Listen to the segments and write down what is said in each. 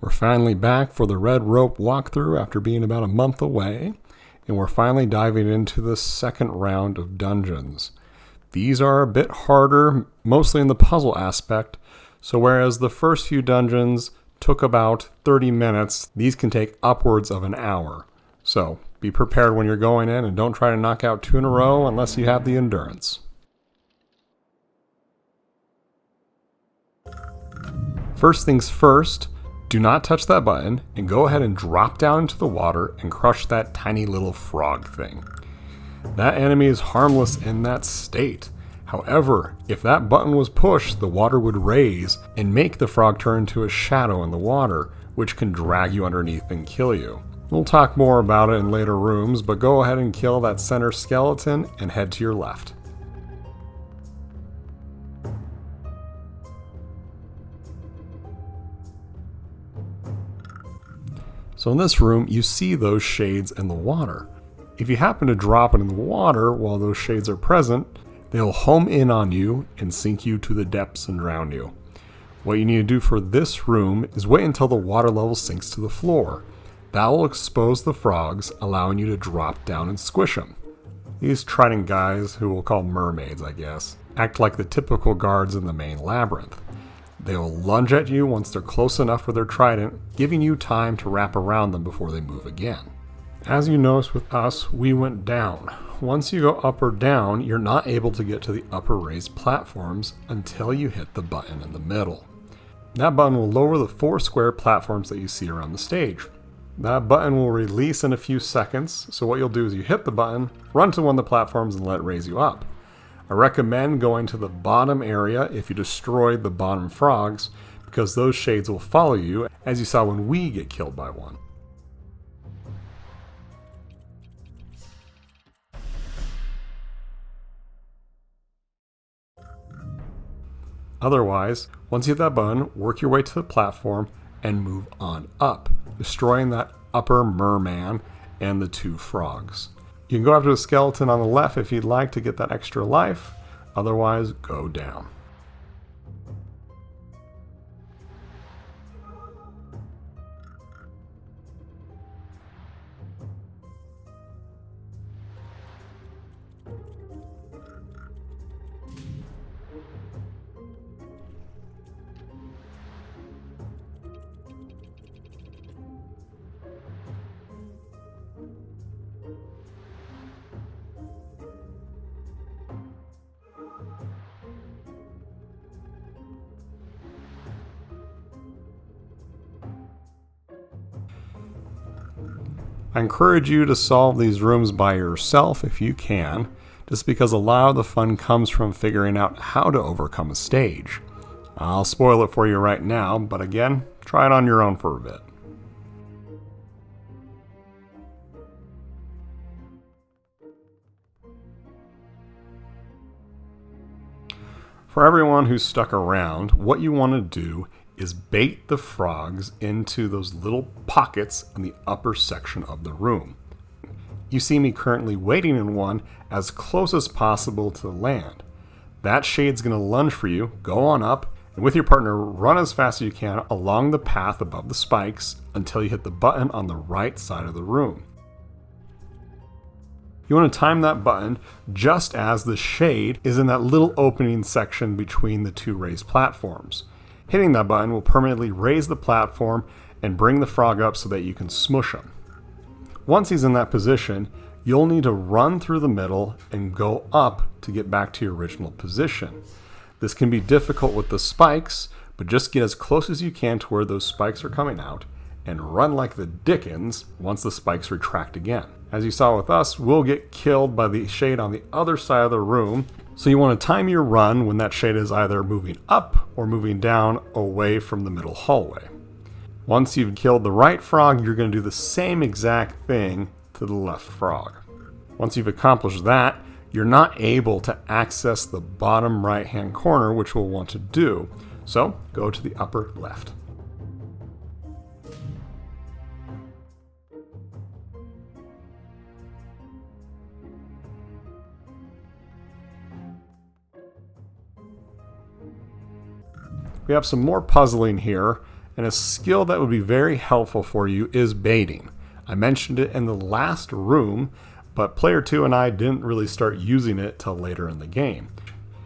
We're finally back for the red rope walkthrough after being about a month away, and we're finally diving into the second round of dungeons. These are a bit harder, mostly in the puzzle aspect, so whereas the first few dungeons took about 30 minutes, these can take upwards of an hour. So be prepared when you're going in and don't try to knock out 2 in a row unless you have the endurance. First things first, do not touch that button and go ahead and drop down into the water and crush that tiny little frog thing. That enemy is harmless in that state. However, if that button was pushed, the water would raise and make the frog turn into a shadow in the water, which can drag you underneath and kill you. We'll talk more about it in later rooms, but go ahead and kill that center skeleton and head to your left. So in this room, you see those shades in the water. If you happen to drop it in the water while those shades are present, they'll home in on you and sink you to the depths and drown you. What you need to do for this room is wait until the water level sinks to the floor. That will expose the frogs, allowing you to drop down and squish them. These trident guys, who we'll call mermaids I guess, act like the typical guards in the main labyrinth. They will lunge at you once they're close enough with their trident, giving you time to wrap around them before they move again. As you noticed with us, we went down. Once you go up or down, you're not able to get to the upper raised platforms until you hit the button in the middle. That button will lower the 4 square platforms that you see around the stage. That button will release in a few seconds, so what you'll do is you hit the button, run to one of the platforms and let it raise you up. I recommend going to the bottom area if you destroyed the bottom frogs, because those shades will follow you, as you saw when we get killed by one. Otherwise, once you hit that button, work your way to the platform and move on up, destroying that upper merman and the 2 frogs. You can go after the skeleton on the left if you'd like to get that extra life, otherwise go down. I encourage you to solve these rooms by yourself if you can, just because a lot of the fun comes from figuring out how to overcome a stage. I'll spoil it for you right now, but again, try it on your own for a bit. For everyone who's stuck around, what you want to do is bait the frogs into those little pockets in the upper section of the room. You see me currently waiting in one as close as possible to land. That shade's going to lunge for you, go on up, and with your partner run as fast as you can along the path above the spikes until you hit the button on the right side of the room. You want to time that button just as the shade is in that little opening section between the 2 raised platforms. Hitting that button will permanently raise the platform and bring the frog up so that you can smush him. Once he's in that position, you'll need to run through the middle and go up to get back to your original position. This can be difficult with the spikes, but just get as close as you can to where those spikes are coming out and run like the dickens once the spikes retract again. As you saw with us, we'll get killed by the shade on the other side of the room, so you want to time your run when that shade is either moving up or moving down away from the middle hallway. Once you've killed the right frog, you're going to do the same exact thing to the left frog. Once you've accomplished that, you're not able to access the bottom right hand corner, which we'll want to do. So go to the upper left. We have some more puzzling here, And a skill that would be very helpful for you is baiting. I mentioned it in the last room, but player 2 and I didn't really start using it till later in the game.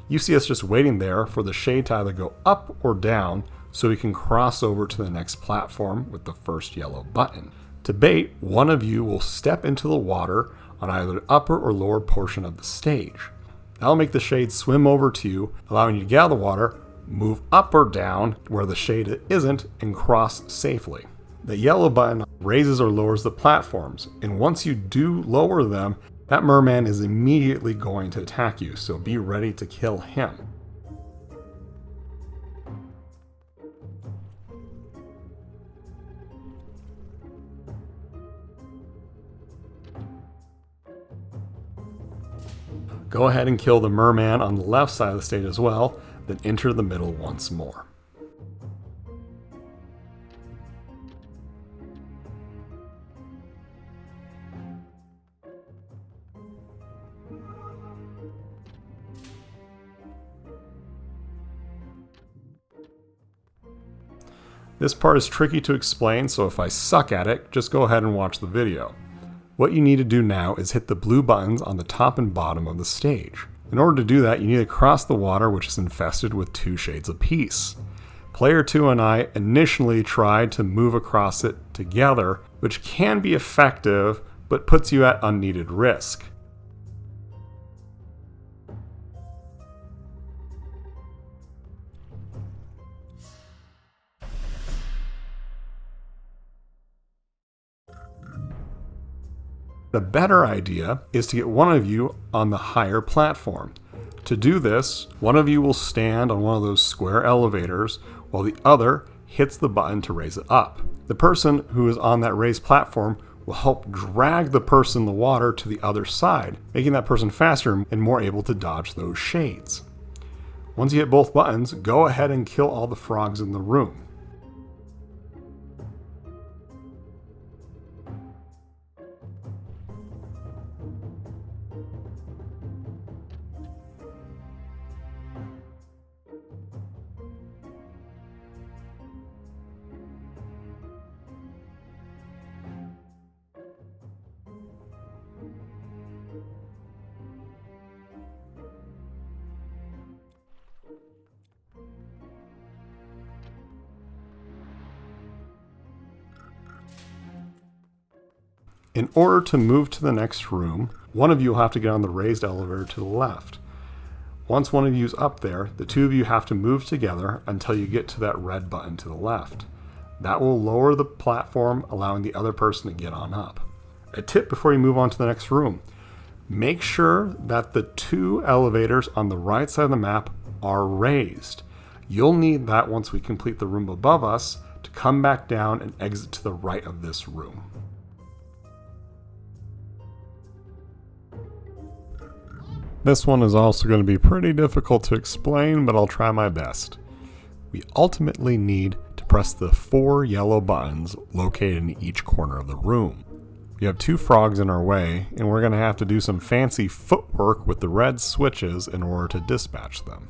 You see us just waiting there for the shade to either go up or down so we can cross over to the next platform with the first yellow button. To bait, one of you will step into the water on either the upper or lower portion of the stage. That'll make the shade swim over to you, allowing you to get out of the water, move up or down where the shade isn't, and cross safely. The yellow button raises or lowers the platforms, and once you do lower them, that merman is immediately going to attack you, so be ready to kill him. Go ahead and kill the merman on the left side of the stage as well, then enter the middle once more. This part is tricky to explain, so if I suck at it, just go ahead and watch the video. What you need to do now is hit the blue buttons on the top and bottom of the stage. In order to do that, you need to cross the water, which is infested with 2 shades apiece. Player 2 and I initially tried to move across it together, which can be effective, but puts you at unneeded risk. The better idea is to get one of you on the higher platform. To do this, one of you will stand on one of those square elevators while the other hits the button to raise it up. The person who is on that raised platform will help drag the person in the water to the other side, making that person faster and more able to dodge those shades. Once you hit both buttons, go ahead and kill all the frogs in the room. In order to move to the next room, one of you will have to get on the raised elevator to the left. Once one of you is up there, the 2 of you have to move together until you get to that red button to the left. That will lower the platform, allowing the other person to get on up. A tip before you move on to the next room: make sure that the 2 elevators on the right side of the map are raised. You'll need that once we complete the room above us to come back down and exit to the right of this room. This one is also going to be pretty difficult to explain, but I'll try my best. We ultimately need to press the 4 yellow buttons located in each corner of the room. We have 2 frogs in our way, and we're going to have to do some fancy footwork with the red switches in order to dispatch them.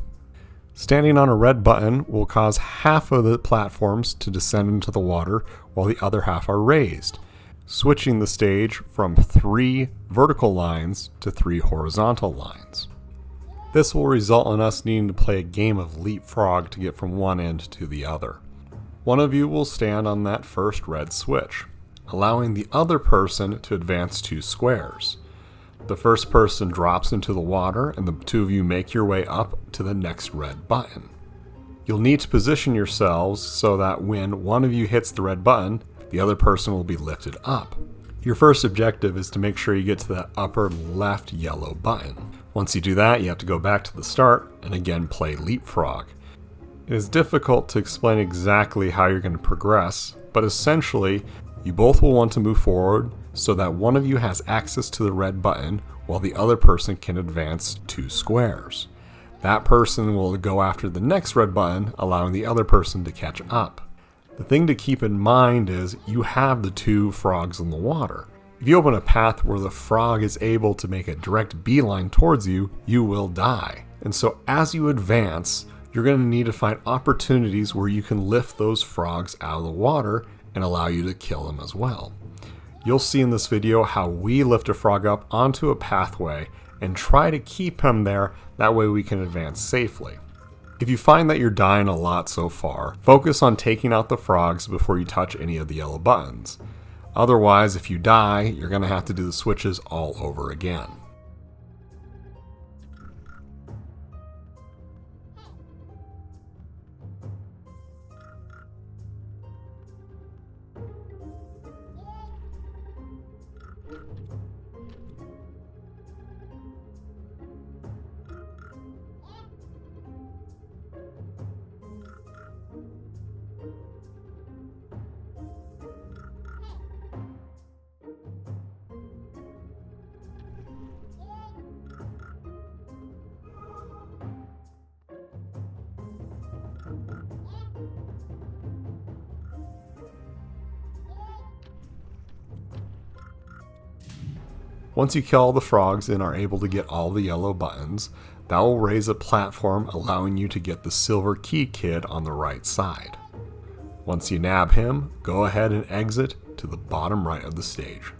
Standing on a red button will cause half of the platforms to descend into the water while the other half are raised, switching the stage from 3 vertical lines to 3 horizontal lines. This will result in us needing to play a game of leapfrog to get from one end to the other. One of you will stand on that first red switch, allowing the other person to advance 2 squares. The first person drops into the water, and the 2 of you make your way up to the next red button. You'll need to position yourselves so that when one of you hits the red button, the other person will be lifted up. Your first objective is to make sure you get to that upper left yellow button. Once you do that, you have to go back to the start and again play leapfrog. It is difficult to explain exactly how you're going to progress, but essentially, you both will want to move forward so that one of you has access to the red button while the other person can advance 2 squares. That person will go after the next red button, allowing the other person to catch up. The thing to keep in mind is you have the 2 frogs in the water. If you open a path where the frog is able to make a direct beeline towards you, you will die. And so as you advance, you're You're going to need to find opportunities where you can lift those frogs out of the water and allow you to kill them as well. You'll see in this video how we lift a frog up onto a pathway and try to keep him there, that way we can advance safely. If you find that you're dying a lot so far, focus on taking out the frogs before you touch any of the yellow buttons. Otherwise, if you die, you're going to have to do the switches all over again. Once you kill all the frogs and are able to get all the yellow buttons, that will raise a platform allowing you to get the silver key kid on the right side. Once you nab him, go ahead and exit to the bottom right of the stage.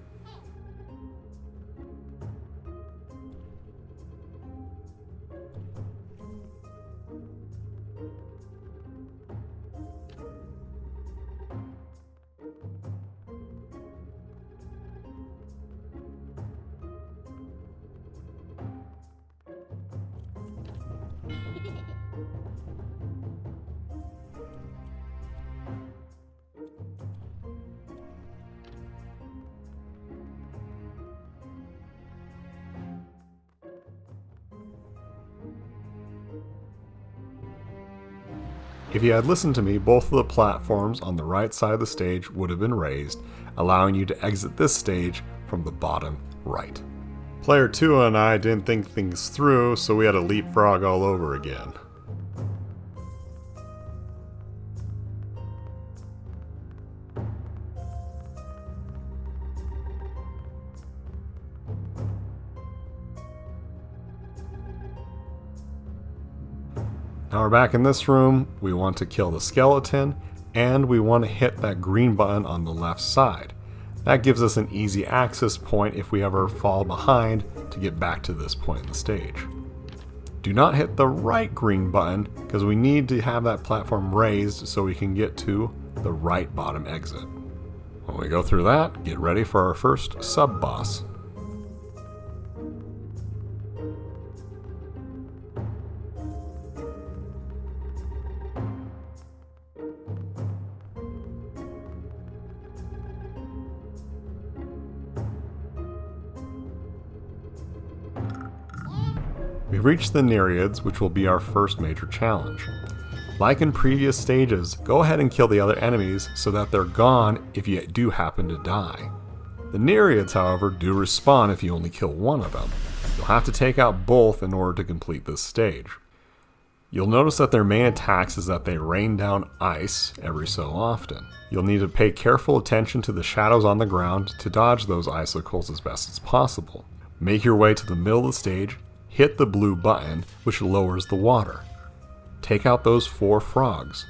If you had listened to me, both of the platforms on the right side of the stage would have been raised, allowing you to exit this stage from the bottom right. Player 2 and I didn't think things through, so we had to leapfrog all over again. Now we're back in this room. We want to kill the skeleton, and we want to hit that green button on the left side. That gives us an easy access point if we ever fall behind to get back to this point in the stage. Do not hit the right green button because we need to have that platform raised so we can get to the right bottom exit. When we go through that, get ready for our first sub-boss. We've reached the Nereids, which will be our first major challenge. Like in previous stages, go ahead and kill the other enemies so that they're gone if you do happen to die. The Nereids, however, do respawn if you only kill one of them. You'll have to take out both in order to complete this stage. You'll notice that their main attacks is that they rain down ice every so often. You'll need to pay careful attention to the shadows on the ground to dodge those icicles as best as possible. Make your way to the middle of the stage, hit the blue button, which lowers the water. Take out those 4 frogs.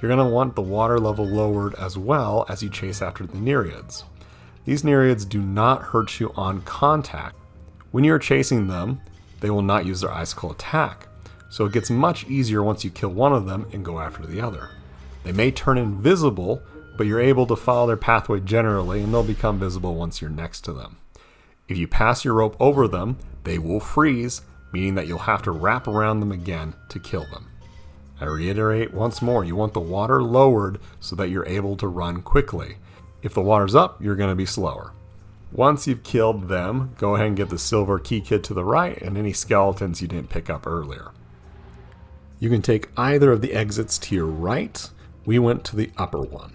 You're going to want the water level lowered as well as you chase after the Nereids. These Nereids do not hurt you on contact. When you're chasing them, they will not use their icicle attack, so it gets much easier once you kill one of them and go after the other. They may turn invisible, but you're able to follow their pathway generally and they'll become visible once you're next to them. If you pass your rope over them, they will freeze, meaning that you'll have to wrap around them again to kill them. I reiterate once more, you want the water lowered so that you're able to run quickly. If the water's up, you're going to be slower. Once you've killed them, go ahead and get the silver key kit to the right and any skeletons you didn't pick up earlier. You can take either of the exits to your right. We went to the upper one.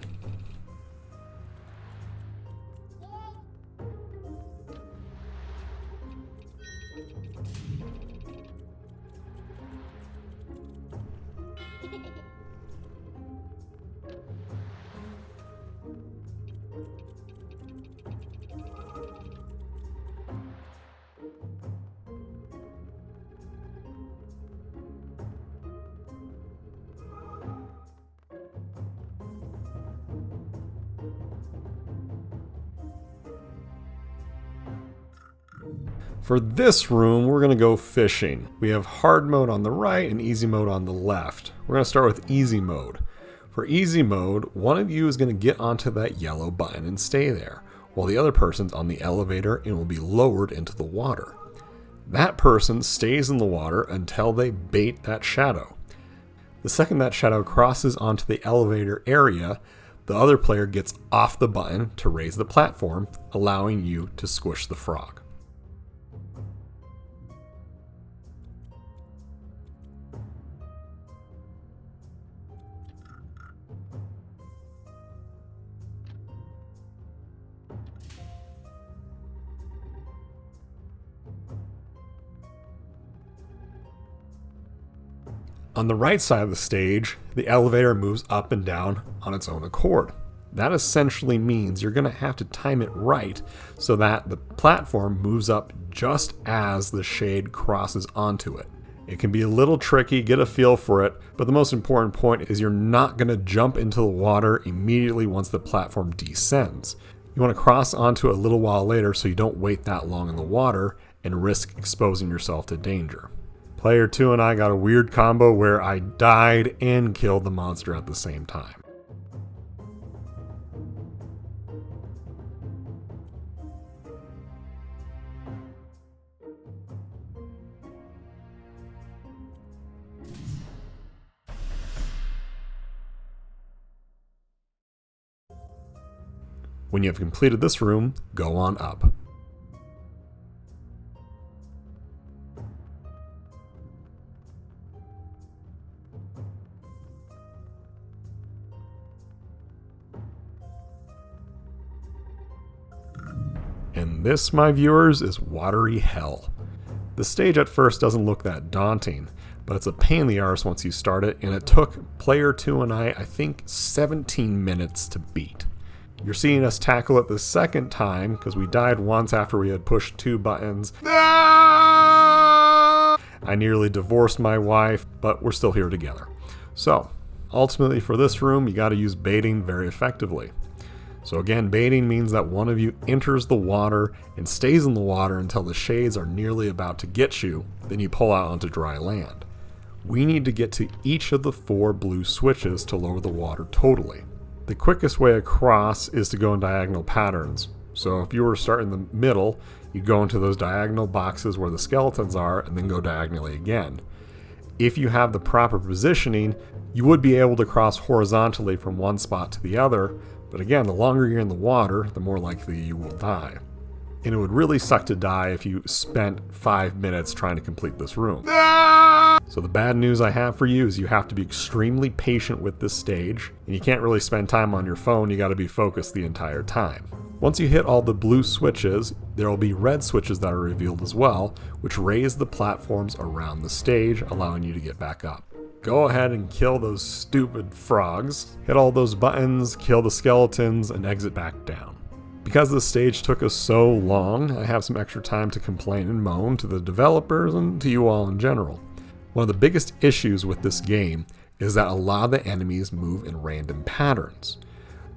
For this room, we're going to go fishing. We have hard mode on the right and easy mode on the left. We're going to start with easy mode. For easy mode, one of you is going to get onto that yellow button and stay there, while the other person's on the elevator and will be lowered into the water. That person stays in the water until they bait that shadow. The second that shadow crosses onto the elevator area, the other player gets off the button to raise the platform, allowing you to squish the frog. On the right side of the stage, the elevator moves up and down on its own accord. That essentially means you're going to have to time it right so that the platform moves up just as the shade crosses onto it. It can be a little tricky, get a feel for it, but the most important point is you're not going to jump into the water immediately once the platform descends. You want to cross onto it a little while later so you don't wait that long in the water and risk exposing yourself to danger. Player 2 and I got a weird combo where I died and killed the monster at the same time. When you have completed this room, go on up. And this, my viewers, is watery hell. The stage at first doesn't look that daunting, but it's a pain in the arse once you start it, and it took player 2 and I think 17 minutes to beat. You're seeing us tackle it the second time, because we died once after we had pushed 2 buttons. I nearly divorced my wife, but we're still here together. So, ultimately for this room, you gotta use baiting very effectively. So again, baiting means that one of you enters the water and stays in the water until the shades are nearly about to get you, then you pull out onto dry land. We need to get to each of the 4 blue switches to lower the water totally. The quickest way across is to go in diagonal patterns. So if you were to start in the middle, you'd go into those diagonal boxes where the skeletons are and then go diagonally again. If you have the proper positioning, you would be able to cross horizontally from one spot to the other, but again, the longer you're in the water, the more likely you will die. And it would really suck to die if you spent 5 minutes trying to complete this room. So the bad news I have for you is you have to be extremely patient with this stage, and you can't really spend time on your phone, you gotta be focused the entire time. Once you hit all the blue switches, there will be red switches that are revealed as well, which raise the platforms around the stage, allowing you to get back up. Go ahead and kill those stupid frogs, hit all those buttons, kill the skeletons, and exit back down. Because this stage took us so long, I have some extra time to complain and moan to the developers and to you all in general. One of the biggest issues with this game is that a lot of the enemies move in random patterns.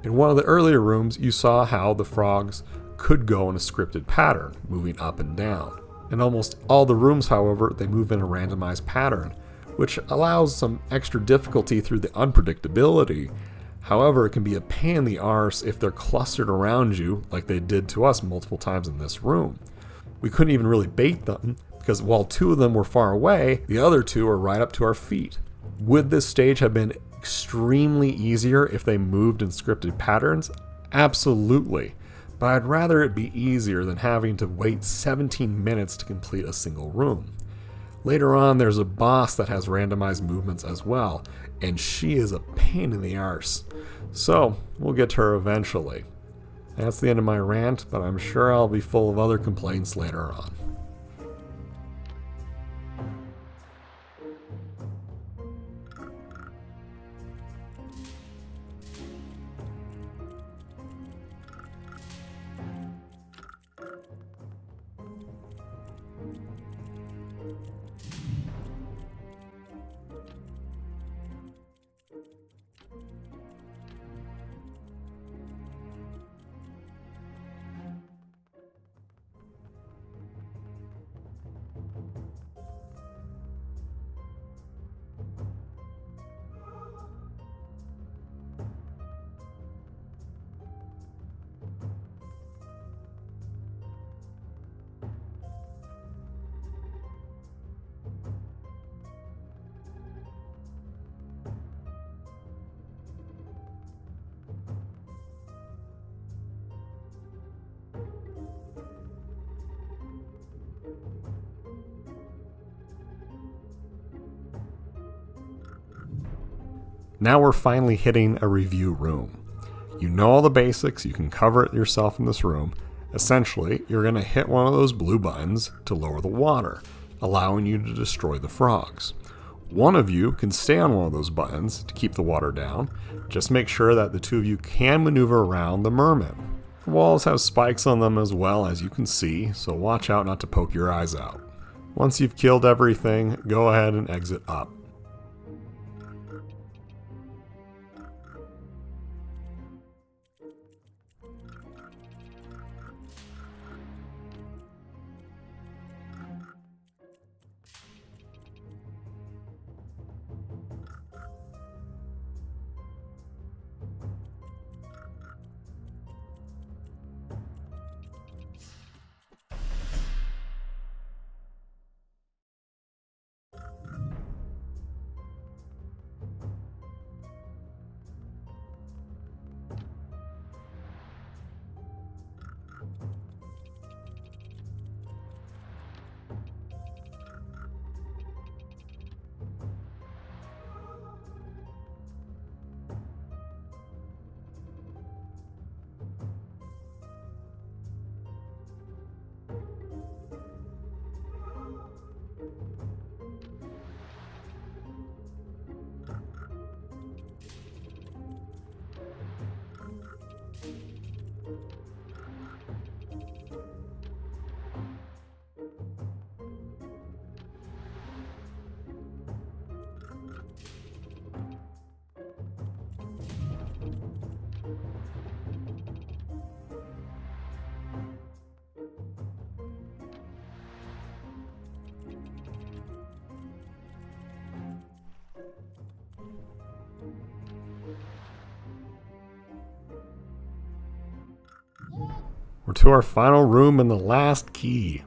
In one of the earlier rooms, you saw how the frogs could go in a scripted pattern, moving up and down. In almost all the rooms, however, they move in a randomized pattern, which allows some extra difficulty through the unpredictability. However, it can be a pain in the arse if they're clustered around you like they did to us multiple times in this room. We couldn't even really bait them because while 2 of them were far away, the other 2 are right up to our feet. Would this stage have been extremely easier if they moved in scripted patterns? Absolutely. But I'd rather it be easier than having to wait 17 minutes to complete a single room. Later on, there's a boss that has randomized movements as well, and she is a pain in the arse. So, we'll get to her eventually. That's the end of my rant, but I'm sure I'll be full of other complaints later on. Now we're finally hitting a review room. You know all the basics, you can cover it yourself in this room. Essentially, you're going to hit one of those blue buttons to lower the water, allowing you to destroy the frogs. One of you can stay on one of those buttons to keep the water down. Just make sure that the two of you can maneuver around the merman. The walls have spikes on them as well, as you can see, so watch out not to poke your eyes out. Once you've killed everything, go ahead and exit up. We're to our final room and the last key.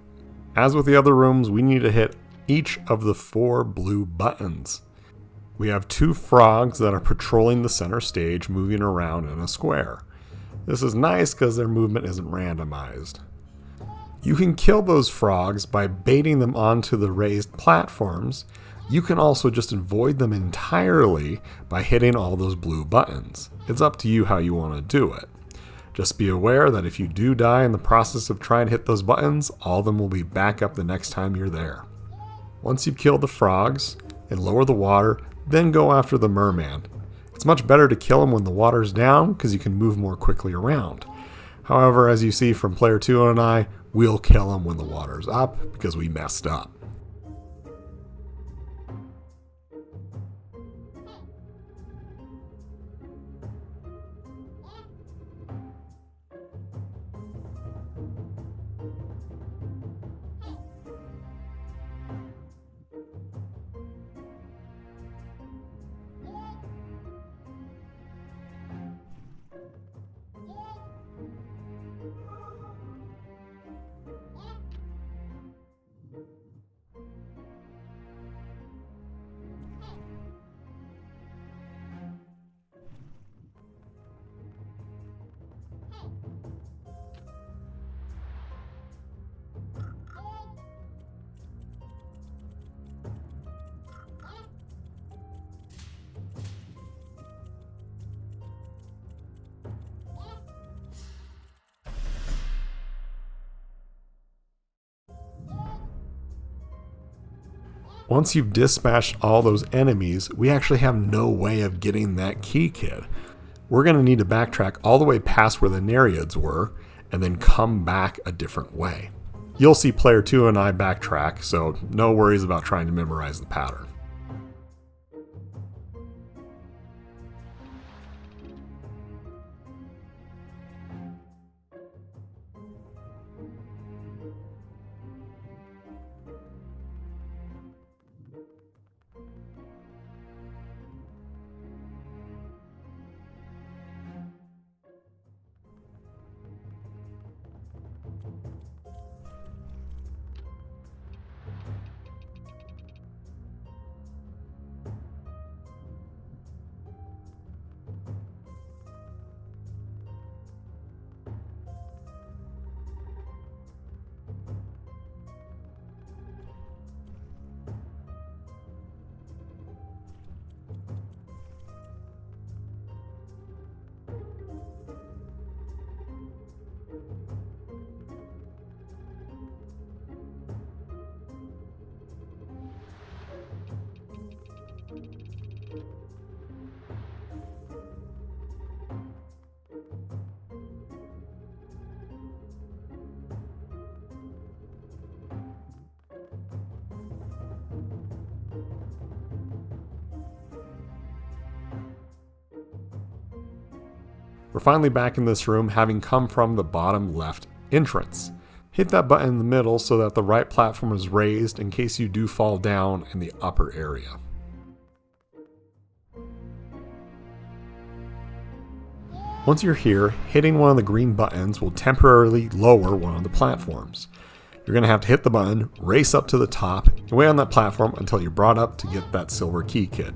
As with the other rooms, we need to hit each of the 4 blue buttons. We have 2 frogs that are patrolling the center stage, moving around in a square. This is nice because their movement isn't randomized. You can kill those frogs by baiting them onto the raised platforms. You can also just avoid them entirely by hitting all those blue buttons. It's up to you how you want to do it. Just be aware that if you do die in the process of trying to hit those buttons, all of them will be back up the next time you're there. Once you've killed the frogs and lower the water, then go after the merman. It's much better to kill him when the water's down because you can move more quickly around. However, as you see from player 2 and I, we'll kill him when the water's up because we messed up. Once you've dispatched all those enemies, we actually have no way of getting that key kid. We're going to need to backtrack all the way past where the Nereids were, and then come back a different way. You'll see player 2 and I backtrack, so no worries about trying to memorize the pattern. We're finally back in this room, having come from the bottom left entrance. Hit that button in the middle so that the right platform is raised in case you do fall down in the upper area. Once you're here, hitting one of the green buttons will temporarily lower one of the platforms. You're going to have to hit the button, race up to the top, and wait on that platform until you're brought up to get that silver key kid.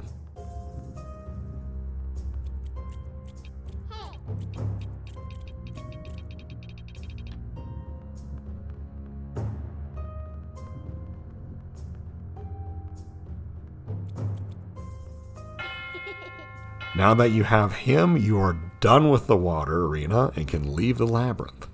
Now that you have him, you are done with the water arena and can leave the labyrinth.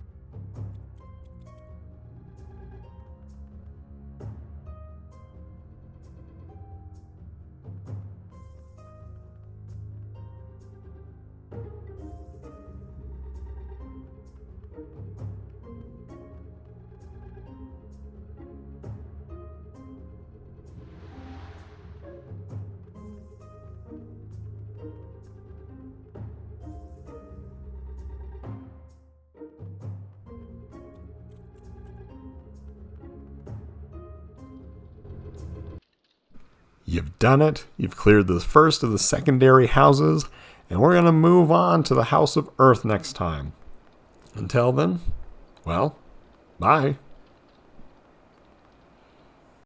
You've done it. You've cleared the first of the secondary houses, and we're going to move on to the House of Earth next time. Until then, well, bye.